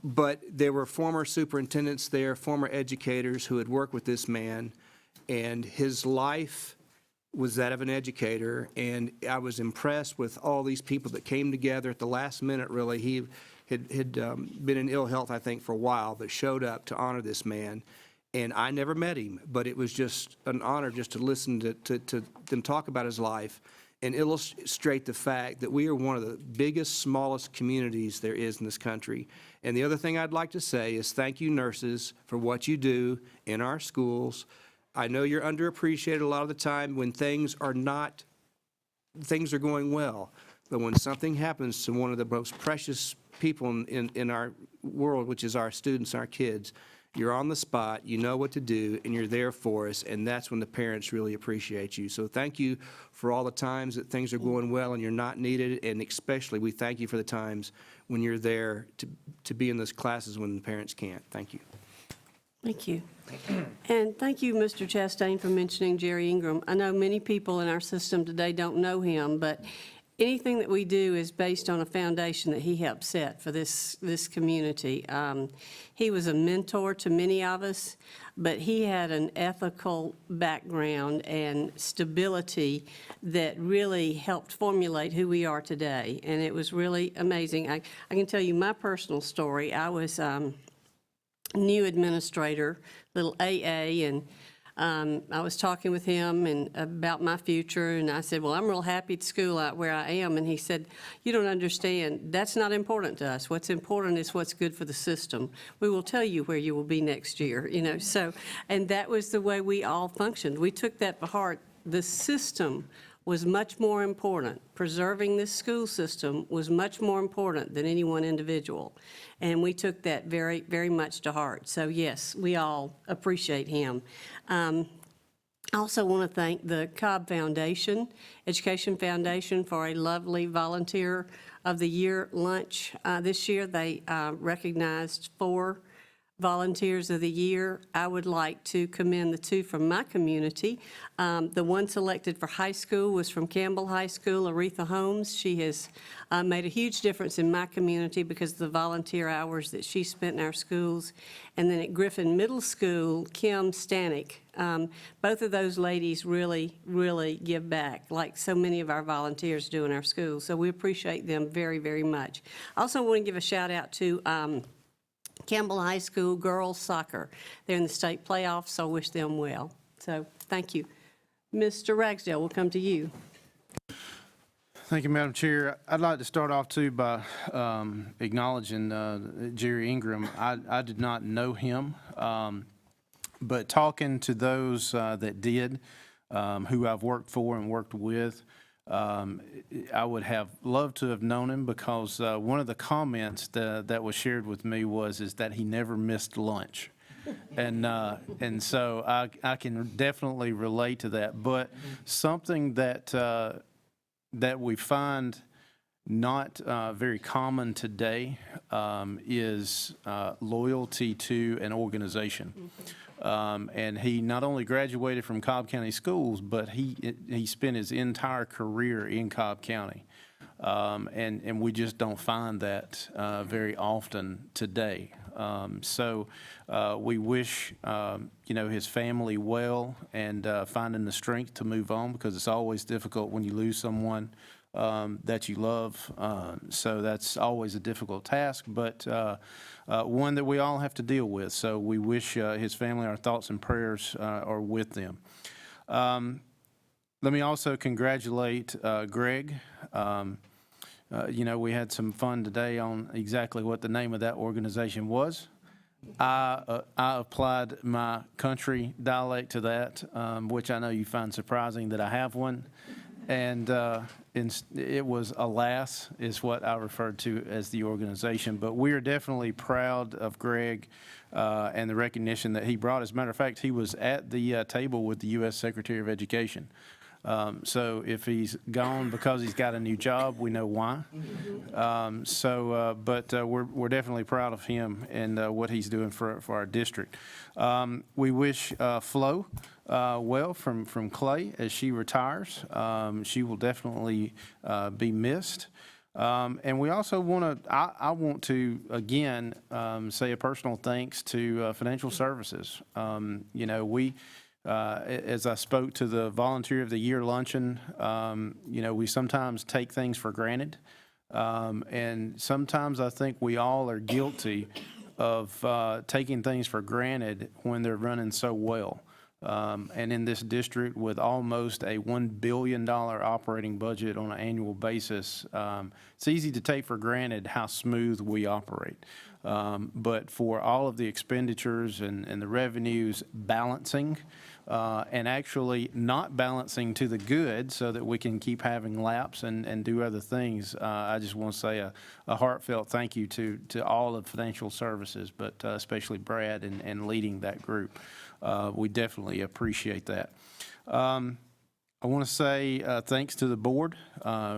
But there were former superintendents there, former educators who had worked with this man, and his life was that of an educator. And I was impressed with all these people that came together at the last minute, really. had been in ill health, I think, for a while, but showed up to honor this man. And I never met him, but it was just an honor just to listen to them talk about his life and illustrate the fact that we are one of the biggest, smallest communities there is in this country. And the other thing I'd like to say is thank you, nurses, for what you do in our schools. I know you're underappreciated a lot of the time when things are going well. But when something happens to one of the most precious people in our world, which is our students, our kids, you're on the spot, you know what to do, and you're there for us, and that's when the parents really appreciate you. So thank you for all the times that things are going well and you're not needed, and especially we thank you for the times when you're there to be in those classes when the parents can't. Thank you. Thank you. And thank you, Mr. Chastain, for mentioning Jerry Ingram. I know many people in our system today don't know him, but anything that we do is based on a foundation that he helped set for this community. He was a mentor to many of us, but he had an ethical background and stability that really helped formulate who we are today, and it was really amazing. I can tell you my personal story. I was new administrator, little AA, and I was talking with him and about my future, and I said, well, I'm real happy at school out where I am. And he said, you don't understand. That's not important to us. What's important is what's good for the system. We will tell you where you will be next year, you know. So, and that was the way we all functioned. We took that to heart. The system was much more important. Preserving this school system was much more important than any one individual. And we took that very, very much to heart. So yes, we all appreciate him. I also want to thank the Cobb Foundation, Education Foundation, for a lovely Volunteer of the Year lunch. This year they recognized 4 Volunteers of the Year. I would like to commend the 2 from my community. The one selected for high school was from Campbell High School, Aretha Holmes. She has made a huge difference in my community because of the volunteer hours that she spent in our schools. And then at Griffin Middle School, Kim Stanek. Both of those ladies really, really give back, like so many of our volunteers do in our schools. So we appreciate them very, very much. I also want to give a shout out to Campbell High School girls soccer. They're in the state playoffs, so I wish them well. So thank you. Mr. Ragsdale, we'll come to you. Thank you, Madam Chair. I'd like to start off, too, by acknowledging Jerry Ingram. I did not know him, but talking to those that did, who I've worked for and worked with, I would have loved to have known him because one of the comments that was shared with me is that he never missed lunch. And so I can definitely relate to that. But something that we find not very common today is loyalty to an organization. And he not only graduated from Cobb County Schools, but he spent his entire career in Cobb County. And we just don't find that very often today. So we wish, his family well and finding the strength to move on, because it's always difficult when you lose someone that you love. So that's always a difficult task, but one that we all have to deal with. So we wish his family, our thoughts and prayers are with them. Let me also congratulate Greg. We had some fun today on exactly what the name of that organization was. I applied my country dialect to that, which I know you find surprising that I have one. And it was ALAS is what I referred to as the organization. But we are definitely proud of Greg and the recognition that he brought. As a matter of fact, he was at the table with the U.S. Secretary of Education. So if he's gone because he's got a new job, we know why. But we're definitely proud of him and what he's doing for our district. We wish Flo well from Clay as she retires. She will definitely be missed. And we also want to, I want to, again, say a personal thanks to Financial Services. As I spoke to the Volunteer of the Year luncheon, we sometimes take things for granted. And sometimes I think we all are guilty of taking things for granted when they're running so well. And in this district, with almost a $1 billion operating budget on an annual basis, it's easy to take for granted how smooth we operate. But for all of the expenditures and the revenues balancing, and actually not balancing to the good so that we can keep having laps and do other things, I just want to say a heartfelt thank you to all of financial services, but especially Brad and leading that group. We definitely appreciate that. I want to say thanks to the board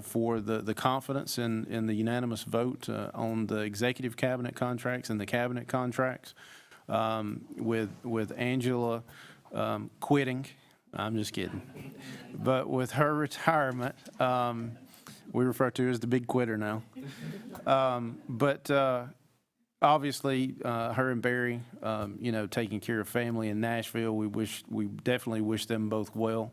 for the confidence in the unanimous vote on the executive cabinet contracts and the cabinet contracts. With Angela quitting, I'm just kidding, but with her retirement, we refer to her as the big quitter now. Obviously, her and Barry, taking care of family in Nashville, we definitely wish them both well.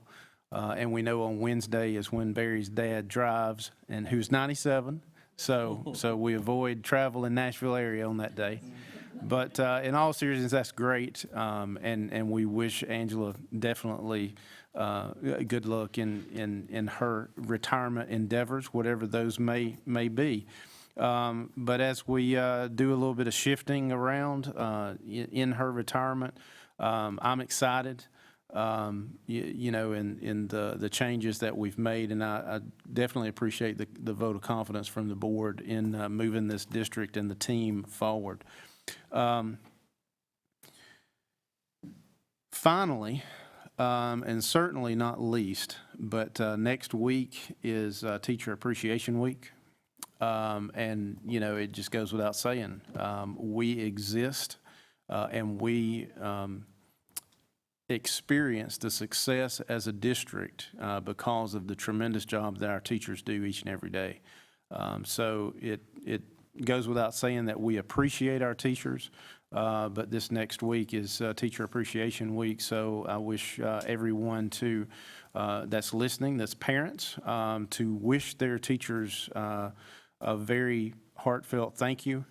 And we know on Wednesday is when Barry's dad drives, and who's 97. So we avoid travel in Nashville area on that day. But in all seriousness, that's great. And we wish Angela definitely good luck in her retirement endeavors, whatever those may be. But as we do a little bit of shifting around in her retirement, I'm excited, in the changes that we've made, and I definitely appreciate the vote of confidence from the board in moving this district and the team forward. Finally, and certainly not least, but next week is Teacher Appreciation Week. And, it just goes without saying, we exist and we experience the success as a district because of the tremendous job that our teachers do each and every day. So it goes without saying that we appreciate our teachers, but this next week is Teacher Appreciation Week, so I wish everyone that's listening, that's parents, to wish their teachers a very heartfelt thank you,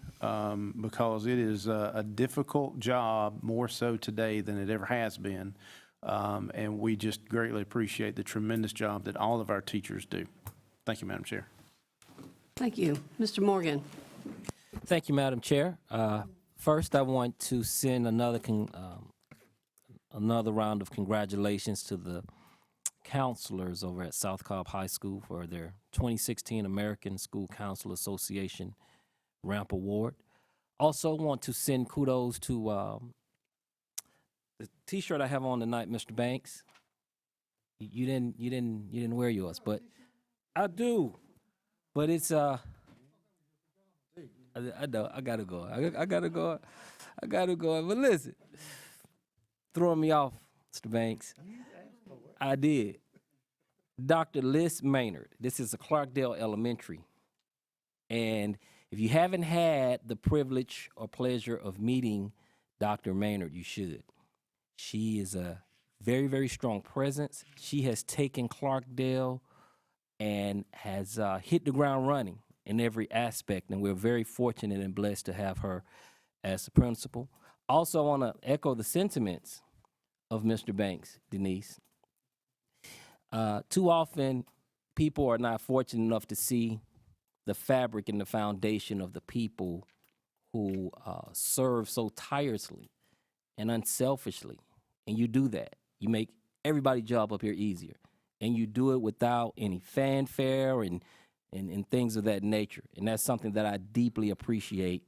because it is a difficult job, more so today than it ever has been. And we just greatly appreciate the tremendous job that all of our teachers do. Thank you, Madam Chair. Thank you. Mr. Morgan. Thank you, Madam Chair. First, I want to send another round of congratulations to the counselors over at South Cobb High School for their 2016 American School Council Association Ramp Award. Also want to send kudos to the T-shirt I have on tonight, Mr. Banks. You didn't wear yours, but I do. But it's I know I gotta go. I gotta go. But listen, throwing me off, Mr. Banks. I did. Dr. Liz Maynard. This is a Clarkdale Elementary. And if you haven't had the privilege or pleasure of meeting Dr. Maynard, you should. She is a very, very strong presence. She has taken Clarkdale and has hit the ground running in every aspect, and we're very fortunate and blessed to have her as the principal. Also, I want to echo the sentiments of Mr. Banks, Denise. Too often, people are not fortunate enough to see the fabric and the foundation of the people who serve so tirelessly and unselfishly. And you do that. You make everybody's job up here easier. And you do it without any fanfare and things of that nature. And that's something that I deeply appreciate.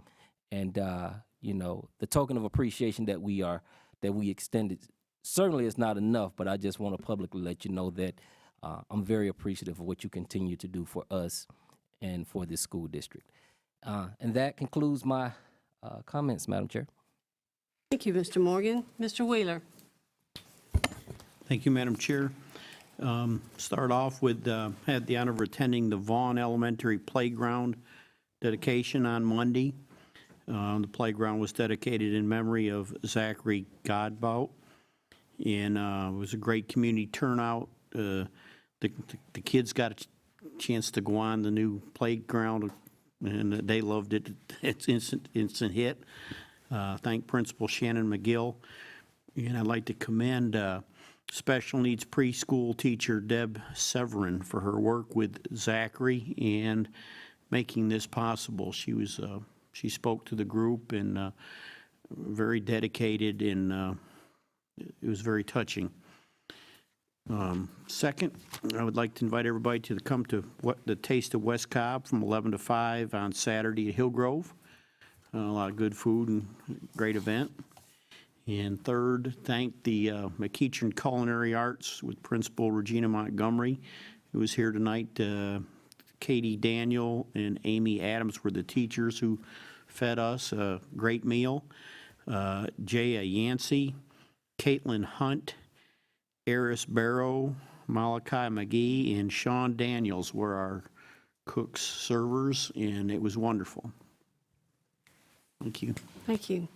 And, the token of appreciation that we extended certainly is not enough, but I just want to publicly let you know that I'm very appreciative of what you continue to do for us and for this school district. And that concludes my comments, Madam Chair. Thank you, Mr. Morgan. Mr. Wheeler. Thank you, Madam Chair. Start off with, had the honor of attending the Vaughn Elementary Playground dedication on Monday. The playground was dedicated in memory of Zachary Godbout, and it was a great community turnout. The kids got chance to go on the new playground, and they loved it. It's instant hit. Thank Principal Shannon McGill. And I'd like to commend special needs preschool teacher Deb Severin for her work with Zachary and making this possible. She spoke to the group and very dedicated, and it was very touching. Second, I would like to invite everybody to come to the Taste of West Cobb from 11 to 5 on Saturday at Hillgrove. A lot of good food and great event. And third, thank the McEachern Culinary Arts with Principal Regina Montgomery, who was here tonight. Katie Daniel and Amy Adams were the teachers who fed us a great meal. Jaya Yancey, Caitlin Hunt, Eris Barrow, Malachi McGee, and Sean Daniels were our cooks, servers, and it was wonderful. Thank you. Thank you.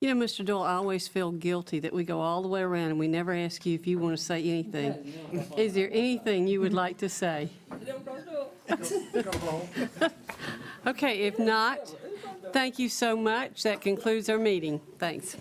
You know, Mr. Doyle, I always feel guilty that we go all the way around and we never ask you if you want to say anything. Is there anything you would like to say? Okay, if not, thank you so much. That concludes our meeting. Thanks.